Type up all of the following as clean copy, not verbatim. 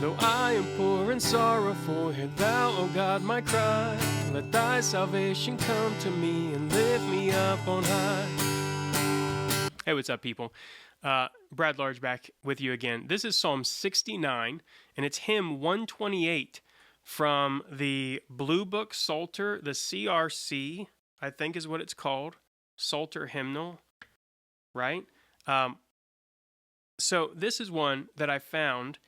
Though I am poor and sorrowful, hear thou, O God, my cry. Let thy salvation come to me and lift me up on high. Hey, what's up, people? Brad Large back with you again. This is Psalm 69, and it's hymn 128 from the Blue Book Psalter, the CRC, I think is what it's called, Psalter hymnal, right? So this is one that I found,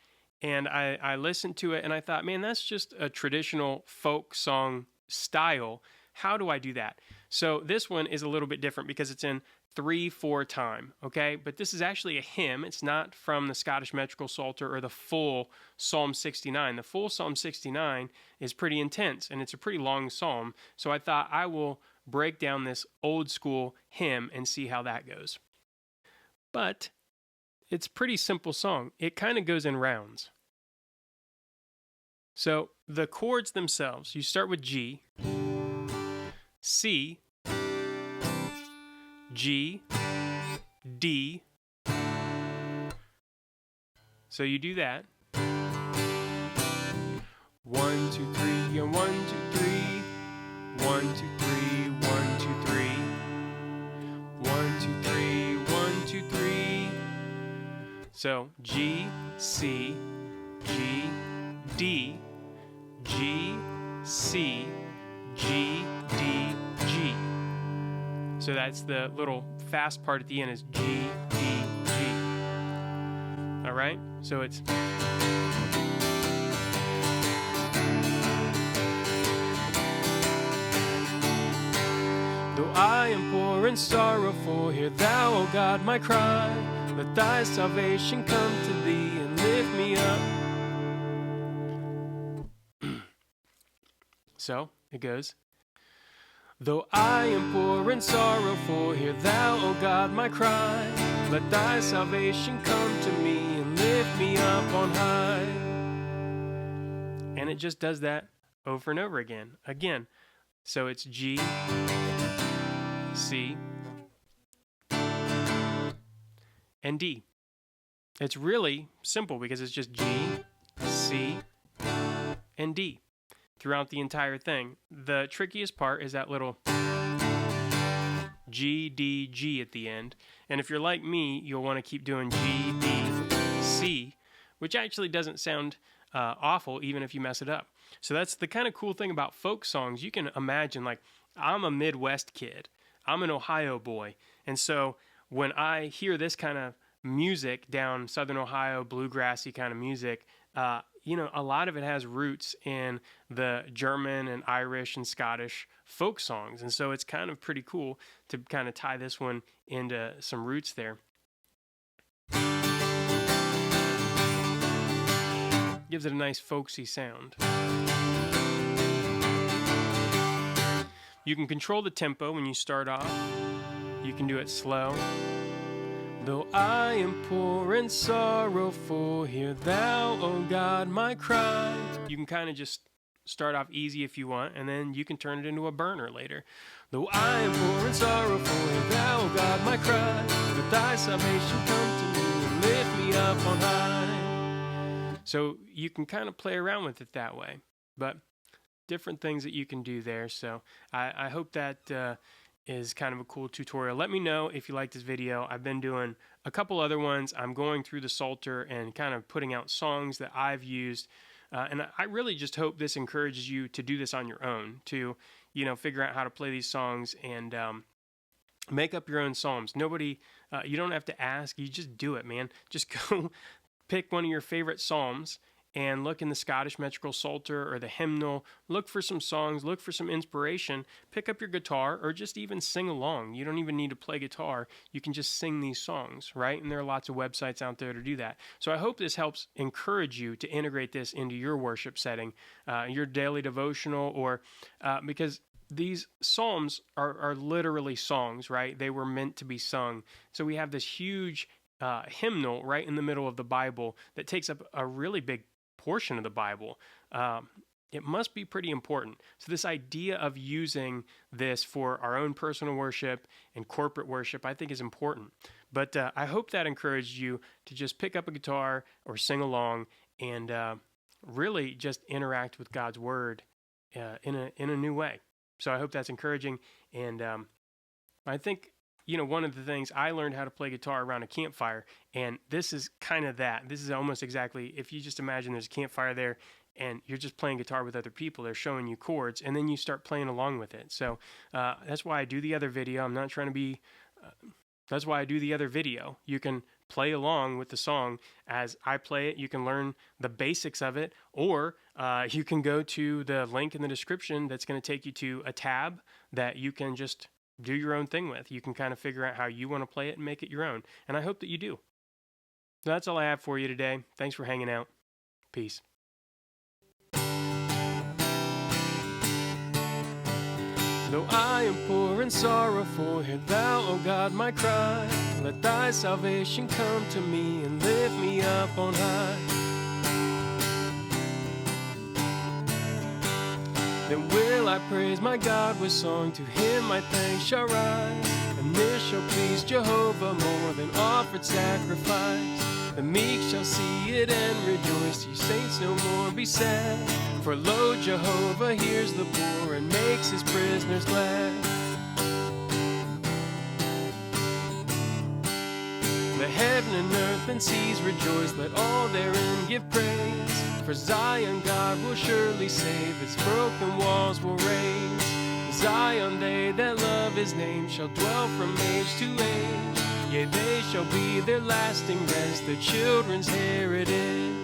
and I listened to it, and I thought, man, that's just a traditional folk song style. How do I do that? So this one is a little bit different because it's in 3/4 time, okay? But this is actually a hymn. It's not from the Scottish Metrical Psalter or the full Psalm 69. The full Psalm 69 is pretty intense, and it's a pretty long psalm. So I thought I will break down this old school hymn and see how that goes. But it's a pretty simple song. It kind of goes in rounds. So the chords themselves, you start with G, C, G, D. So you do that. 1, 2, 3, and 1, 2, 3. 1, 2, 3, 1, 2, 3. 1, 2, 3, 1, 2, 3. So G, C, G, D, G, C, G, D, G. So that's the little fast part at the end is G, D, G. All right? So it's... Though I am poor and sorrowful, hear thou, O God, my cry. Let thy salvation come to thee and lift me up. So it goes. Though I am poor and sorrowful, hear thou, O God, my cry. Let thy salvation come to me and lift me up on high. And it just does that over and over again. So it's G, C, and D. It's really simple because it's just G, C, and D throughout the entire thing. The trickiest part is that little G, D, G at the end. And if you're like me, you'll want to keep doing G, D, C, which actually doesn't sound awful even if you mess it up. So that's the kind of cool thing about folk songs. You can imagine, like, I'm a Midwest kid. I'm an Ohio boy. And so when I hear this kind of music down Southern Ohio, bluegrassy kind of music, a lot of it has roots in the German and Irish and Scottish folk songs. And so it's kind of pretty cool to kind of tie this one into some roots there. Gives it a nice folksy sound. You can control the tempo when you start off. You can do it slow. Though I am poor and sorrowful, hear thou, O God, my cry. You can kind of just start off easy if you want, and then you can turn it into a burner later. Though I am poor and sorrowful, hear thou, O God, my cry. Let thy salvation come to me and lift me up on high. So you can kind of play around with it that way, but different things that you can do there. So I hope that is kind of a cool tutorial. Let me know if you like this video. I've been doing a couple other ones. I'm going through the Psalter and kind of putting out songs that I've used. And I really just hope this encourages you to do this on your own, to, figure out how to play these songs and make up your own psalms. Nobody, you don't have to ask. You just do it, man. Just go pick one of your favorite psalms and look in the Scottish Metrical Psalter or the hymnal. Look for some songs, look for some inspiration, pick up your guitar, or just even sing along. You don't even need to play guitar. You can just sing these songs, right? And there are lots of websites out there to do that. So I hope this helps encourage you to integrate this into your worship setting, your daily devotional, or because these psalms are literally songs, right? They were meant to be sung. So we have this huge hymnal right in the middle of the Bible that takes up a really big portion of the Bible. It must be pretty important. So this idea of using this for our own personal worship and corporate worship, I think is important. But I hope that encouraged you to just pick up a guitar or sing along and really just interact with God's word in a new way. So I hope that's encouraging. And I think, one of the things I learned how to play guitar around a campfire, and this is kind of that. This is almost exactly, if you just imagine there's a campfire there and you're just playing guitar with other people, they're showing you chords, and then you start playing along with it. So that's why I do the other video. I'm not trying to be, that's why I do the other video. You can play along with the song as I play it. You can learn the basics of it, or you can go to the link in the description that's going to take you to a tab that you can just do your own thing with. You can kind of figure out how you want to play it and make it your own. And I hope that you do. So that's all I have for you today. Thanks for hanging out. Peace. Though I am poor and sorrowful, hear thou, O God, my cry. Let thy salvation come to me and lift me up on high. Then will I praise my God with song, to him my thanks shall rise. And this shall please Jehovah more than offered sacrifice. The meek shall see it and rejoice, ye saints no more be sad. For lo, Jehovah hears the poor and makes his prisoners glad. Let heaven and earth and seas rejoice, let all therein give praise. For Zion God will surely save, its broken walls will raise. Zion, they that love his name shall dwell from age to age. Yea, they shall be their lasting rest, their children's heritage.